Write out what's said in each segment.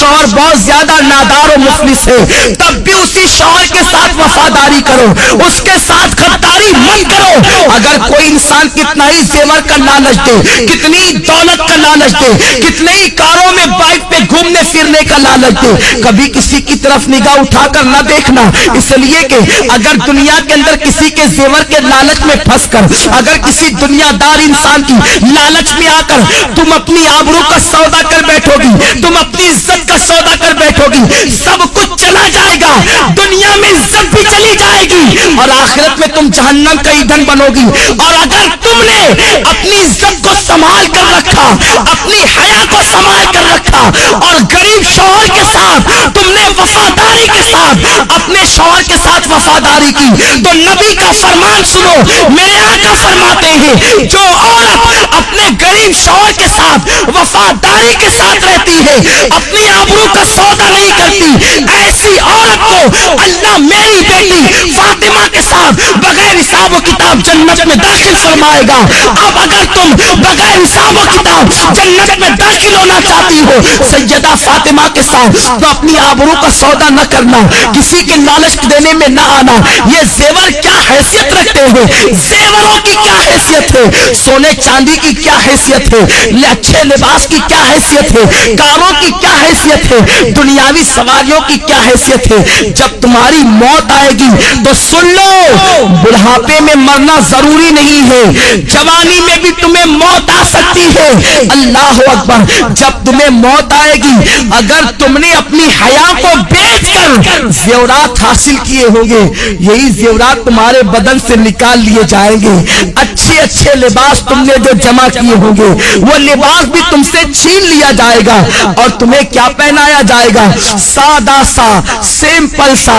شوہر بہت زیادہ نادار و مفلس ہے، تب بھی اسی شوہر کے ساتھ وفاداری کرو، اس کے ساتھ غداری مت کرو۔ اگر کوئی انسان کتنا ہی زیور کا لالچ دے، کتنی دولت کا لالچ دے، کتنے ہی کاروں میں بائک پہ گھومنے پھرنے کا لالچ دے، کبھی کسی کی طرف نگاہ اٹھا کر نہ دیکھنا، اس لیے کہ اگر دنیا کے اندر کسی کے زیور کے لالچ میں پھنس کر، اگر کسی دنیا دار انسان کی لالچ میں آ کر تم اپنی آبرو کا سودا کر بیٹھو گی، تم اپنی عزت کا سودا کر بیٹھو گی، سب کچھ چلا جائے گا، دنیا میں عزت بھی چلی جائے گی اور آخرت میں تم جہنم کا ایندھن بنو گی۔ اور اگر تم نے اپنی عزت کو سنبھال کر رکھا، اپنی حیا کو سنبھال کر رکھا اور غریب شوہر کے ساتھ تم نے وفاداری کے ساتھ اپنے شوہر کے ساتھ وفاداری کی، تو نبی کا فرمان سنو، میرے آقا فرماتے ہیں جو عورت اپنے غریب شوہر کے ساتھ وفاداری کے ساتھ رہتی ہے، اپنی آبرو کا سودا نہیں کرتی، ایسی عورت کو اللہ میری بیٹی فاطمہ کے ساتھ بغیر حساب و کتاب جنت میں داخل فرمائے گا۔ اب اگر تم بغیر حساب و کتاب جنت میں داخل ہونا چاہتی ہو سیدہ فاطمہ کے ساتھ، تو اپنی آبرو کا سودا نہ کرنا، کسی کے لالچ دینے میں نہ آنا۔ یہ زیور کیا حیثیت رکھتے ہیں، زیوروں کی کیا حیثیت ہے، سونے چاندی کی کیا حیثیت ہے، اچھے لباس کی کیا حیثیت ہے، کاروں کی کیا حیثیت ہے، دنیاوی سواریوں کی کیا حیثیت ہے۔ جب تمہاری موت آئے گی تو سن لو، بڑھاپے میں مرنا ضروری نہیں ہے، جوانی میں بھی تمہیں موت آ سکتی ہے۔ اللہ اکبر، جب تمہیں موت آئے گی، اگر تم نے اپنی حیا کو بیچ کر زیورات حاصل کیے ہوں گے، یہی زیورات تمہارے بدن سے نکال لیے جائیں گے۔ اچھے اچھے لباس تم نے جو جمع کیے ہوں گے، وہ لباس بھی تم سے چھین لیا جائے گا اور تمہیں کیا پہنایا جائے گا، سادہ سا سمپل سا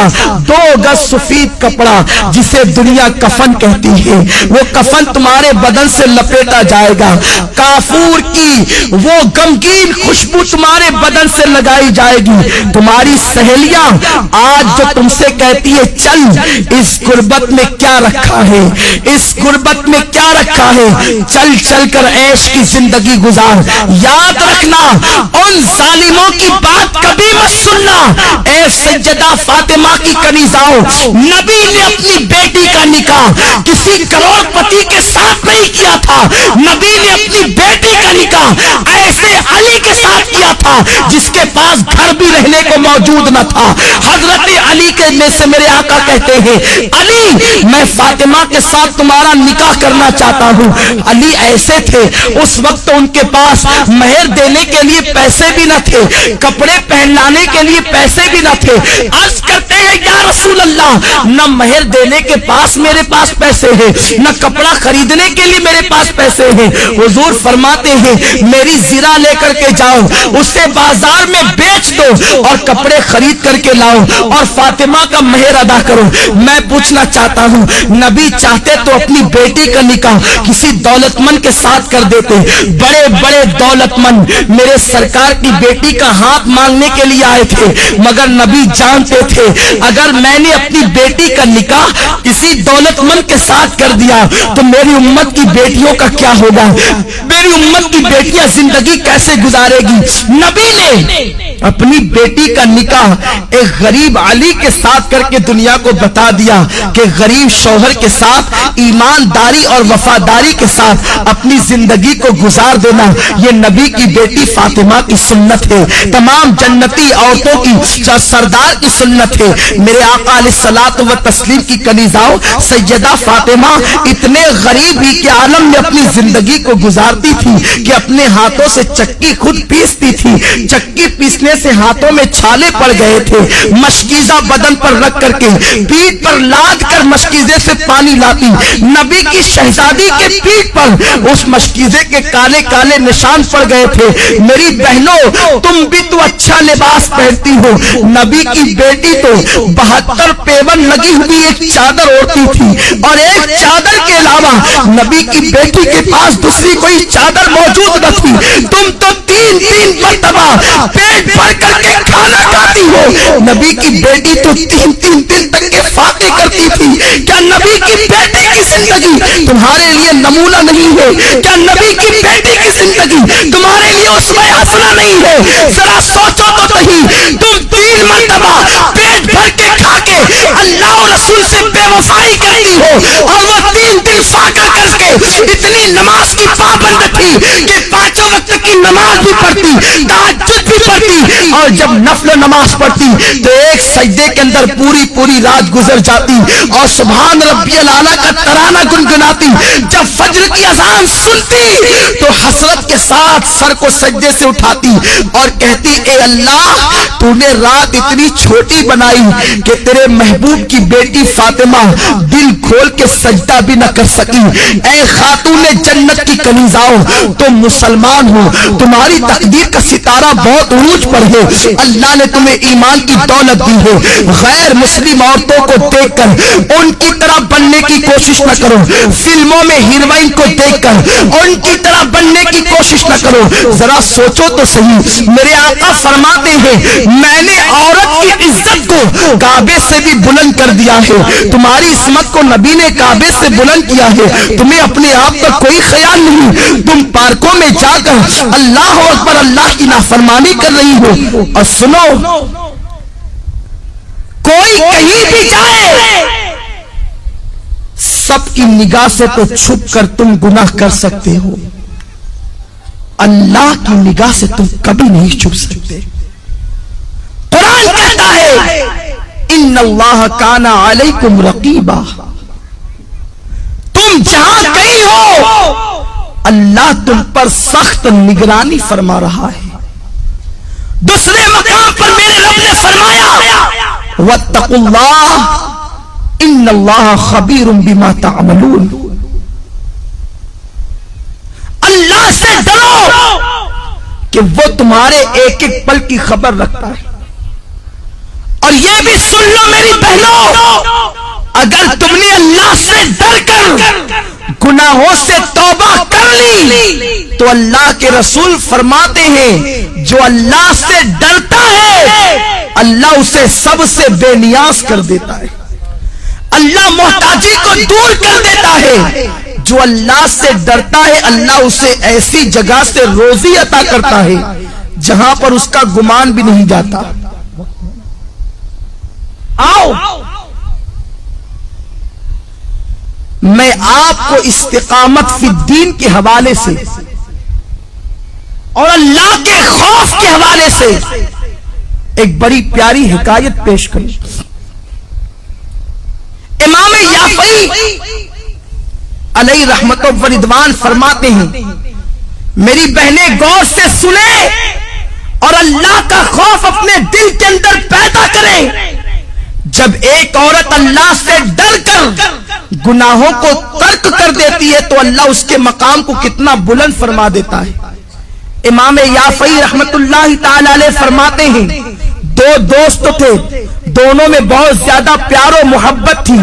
2 گز سفید کپڑا جسے دنیا کفن کہتی ہے، وہ کفن تمہارے بدن سے لپیٹا جائے گا، کافور کی وہ غمگین خوشبو تمہارے بدن سے لگائی جائے گی۔ تمہاری سہیلیاں آج جو تم سے کہتی ہے چل اس غربت میں کیا رکھا ہے، اس غربت میں کیا رکھا ہے، چل چل کر عیش کی زندگی گزار، یاد رکھنا ان ظالموں کی بات کبھی مت سننا۔ اے سیدہ فاطمہ کی کنیزاؤں، نبی نے اپنی بیٹی کا نکاح کسی کروڑ پتی کے ساتھ نہیں کیا تھا، نبی نے اپنی بیٹی کا نکاح ایسے علی کے ساتھ کیا تھا جس کے پاس گھر بھی رہنے کو موجود نہ تھا۔ حضرت علی کے میں سے میرے آقا کہتے ہیں علی میں فاطمہ کے ساتھ تمہارا نکاح کرنا چاہتا ہوں۔ علی ایسے تھے، اس وقت ان کے پاس مہر دینے کے لیے پیسے بھی نہ تھے، کپڑے پہنانے کے لیے پیسے بھی نہ تھے۔ عرض کرتے ہیں یا رسول اللہ، نہ مہر دینے کے پاس میرے پاس پیسے ہیں، نہ کپڑا خریدنے کے لیے میرے پاس پیسے ہیں۔ حضور فرماتے ہیں میری زرہ لے کر کے جاؤ، اسے بازار میں بیچ دو اور کپڑے خرید کر کے لاؤ اور فاطمہ کا مہر ادا کرو۔ میں پوچھنا چاہتا ہوں، نبی چاہتے تو اپنی بیٹی کا نکاح کسی دولت مند کے ساتھ کر دیتے، بڑے بڑے دولت مند میرے سرکار کی بیٹی کا ہاتھ مانگنے کے لیے آئے تھے، مگر نبی جانتے تھے اگر میں نے اپنی بیٹی کا نکاح کسی دولت مند کے ساتھ کر دیا تو میری امت کی بیٹیوں کا کیا ہوگا، میری امت کی بیٹیاں زندگی کیسے گزارے گی۔ نبی نے اپنی بیٹی کا نکاح ایک غریب علی کے ساتھ کر کے دنیا کو بتا دیا کہ غریب شوہر کے ساتھ ایمانداری اور وفاداری کے ساتھ اپنی زندگی کو گزار دینا یہ نبی کی بیٹی فاطمہ کی سنت ہے، تمام جنتی عورتوں کی سردار کی سنت ہے۔ میرے آقا علیہ الصلوۃ والتسلیم کی کنیزاؤں سیدہ فاطمہ اتنے غریب ہی کے عالم میں اپنی زندگی کو گزارتی تھی کہ اپنے ہاتھوں سے چکی خود پیستی تھی، چکی پیسنے سے ہاتھوں میں چھالے پڑ گئے تھے، مشکیزہ بدن پر رکھ کر کے پیٹھ پر لاد کر مشکیزے سے پانی لاتی، نبی کی شہزادی کے پیٹھ پر اس مشکیزے کے کالے کالے نشان پڑ گئے تھے۔ میری بہنوں تم بھی تو اچھا لباس پہنتی ہو، نبی کی بیٹی تو 72 پیون لگی ہوئی ایک چادر اوڑھتی تھی اور ایک چادر کے علاوہ نبی کی بیٹی کے پاس دوسری کوئی چادر موجود نہ تھی۔ تم تو 3 مرتبہ پیٹ بھر کر کے کھانا کھاتی ہو، نبی کی بیٹی تو 3 دن تک کے فاقے کرتی تھی۔ کیا نبی کی بیٹی کی زندگی تمہارے لیے نمونہ نہیں ہے؟ کیا نبی کی بیٹی کی زندگی تمہارے لیے اسوہ حسنہ نہیں ہے؟ ذرا سوچو تو صحیح، ہو، اور وہ 3 دن فاقہ کر کے اتنی نماز کی پابند تھی کہ 5 وقت کی نماز بھی پڑھتی، تہجد بھی پڑھتی، اور جب نفل نماز پڑھتی تو ایک سجدے کے اندر پوری رات گزر جاتی اور سبحان ربی الاعلیٰ کا ترانہ گنگناتی۔ جب فجر کی اذان سنتی تو حسرت کے ساتھ سر کو سجدے سے اٹھاتی اور کہتی اے اللہ تو نے رات اتنی چھوٹی بنائی کہ تیرے محبوب کی بیٹی فاطمہ دل کھول کے سجدہ بھی نہ کر سکی۔ اے خاتون جنت کی کنیزاؤ تم مسلمان ہو، تمہاری تقدیر کا ستارہ بہت عروج پر ہے، اللہ نے تمہیں ایمان کی دولت دی ہے، غیر مسلم عورتوں کو دیکھ کر ان کی طرح بننے کی کوشش نہ کرو، فلموں میں ہیروئن کو دیکھ کر ان کی طرح بننے کی کوشش نہ کرو۔ ذرا سوچو تو صحیح، میرے آقا فرماتے ہیں میں نے عورت کی عزت کو کعبے سے بھی بلند کر دیا ہے، تمہاری عصمت کو نبی نے کعبے سے بلند کیا ہے، تمہیں اپنے آپ کا کوئی خیال نہیں، تم پارکوں میں جا کر اللہ اکبر اللہ کی نافرمانی کر رہی ہو۔ اور سنو، کوئی کہیں بھی جائے سب کی نگاہ سے تو چھپ کر تم گناہ کر سکتے ہو، اللہ کی نگاہ سے تم کبھی نہیں چھپ سکتے۔ قرآن کہتا ہے ان اللہ کان علیکم رقیبا، تم جہاں کہیں ہو اللہ تم پر سخت نگرانی فرما رہا ہے۔ دوسرے مقام پر میرے رب نے فرمایا واتقوا اللہ ان اللہ خبیر بما تعملون، اللہ سے ڈرو کہ وہ تمہارے ایک ایک پل کی خبر رکھتا ہے۔ اور یہ بھی سن لو میری بہنوں، اگر تم نے اللہ سے ڈر کر گناہوں سے توبہ کر لی تو اللہ کے رسول فرماتے ہیں جو اللہ سے ڈرتا ہے اللہ اسے سب سے بے نیاز کر دیتا ہے، اللہ محتاجی کو دور کر دیتا ہے۔ جو اللہ سے ڈرتا ہے اللہ اسے ایسی جگہ سے روزی عطا کرتا ہے جہاں پر اس کا گمان بھی نہیں جاتا۔ آؤ میں آپ کو استقامت فی الدین کے حوالے سے اور اللہ کے خوف کے حوالے سے ایک بڑی پیاری حکایت پیش کروں۔ امام یافعی علیہ رحمت و رضوان فرماتے ہیں میری بہنیں غور سے سنیں اور اللہ کا خوف اپنے دل کے اندر پیدا کریں۔ جب ایک عورت اللہ سے ڈر کر گناہوں کو ترک کر دیتی ہے تو اللہ اس کے مقام کو کتنا بلند فرما دیتا ہے۔ امام یافعی رحمت اللہ تعالی علیہ فرماتے ہیں 2 دوست تھے، دونوں میں بہت زیادہ پیار و محبت تھی،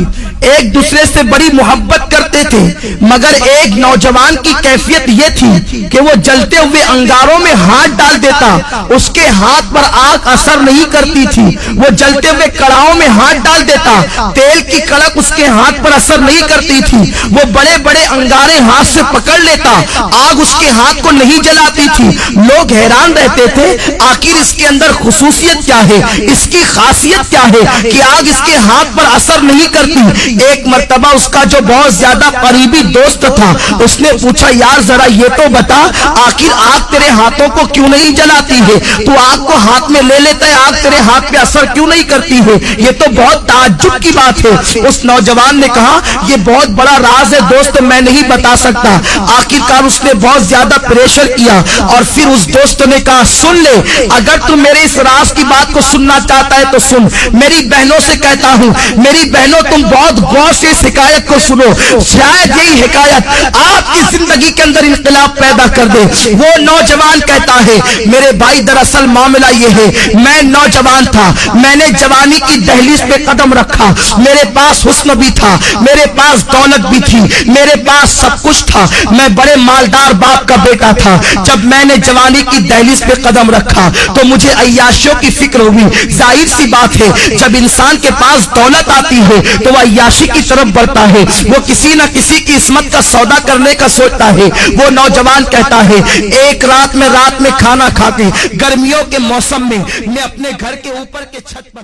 ایک دوسرے سے بڑی محبت کرتے تھے، مگر ایک نوجوان کی کیفیت یہ تھی کہ وہ جلتے ہوئے انگاروں میں ہاتھ ڈال دیتا، اس کے ہاتھ پر آگ اثر نہیں کرتی تھی، وہ جلتے ہوئے کڑاہوں میں ہاتھ ڈال دیتا، تیل کی کڑک اس کے ہاتھ پر اثر نہیں کرتی تھی، وہ بڑے بڑے انگارے ہاتھ سے پکڑ لیتا، آگ اس کے ہاتھ کو نہیں جلاتی تھی۔ لوگ حیران رہتے تھے آخر اس کے اندر خصوصیت کیا ہے، اس کی خاصیت کیا ہے کہ آگ اس کے ہاتھ پر اثر نہیں کرتی۔ ایک مرتبہ اس کا جو بہت زیادہ قریبی دوست تھا اس نے پوچھا یار ذرا یہ تو بتا آخر آگ تیرے ہاتھوں کو کیوں نہیں جلاتی ہے، تو آگ کو ہاتھ میں لے لیتا ہے آگ تیرے ہاتھ پہ اثر کیوں نہیں کرتی ہے، یہ تو بہت تعجب کی بات ہے۔ اس نوجوان نے کہا یہ بہت بڑا راز ہے دوست، میں نہیں بتا سکتا۔ آخرکار اس نے بہت زیادہ پریشر کیا اور پھر اس دوست نے کہا سن لے اگر تم میرے اس راز کی بات کو سننا چاہتا ہے تو سن۔ میری بہنوں سے کہتا ہوں میری بہنوں تم بہت غور سے اس حکایت کو سنو، شاید یہی حکایت آپ کی زندگی کے اندر انقلاب پیدا کر دے۔ وہ نوجوان کہتا ہے میرے بھائی دراصل معاملہ یہ ہے میں نوجوان تھا، میں نے جوانی کی دہلیز پہ قدم رکھا، میرے پاس حسن بھی تھا، میرے پاس دولت بھی تھی، میرے پاس سب کچھ تھا، میں بڑے مالدار باپ کا بیٹا تھا۔ جب میں نے جوانی کی دہلیز پہ قدم رکھا تو مجھے عیاشیوں کی فکر ہوئی۔ ظاہر سی بات ہے جب انسان کے پاس دولت آتی ہے تو وہ عیاشی کی طرف بڑھتا ہے، وہ کسی نہ کسی کی عصمت کا سودا کرنے کا سوچتا ہے۔ وہ نوجوان کہتا ہے ایک رات میں کھانا کھا کے گرمیوں کے موسم میں میں اپنے گھر کے اوپر کے چھت پر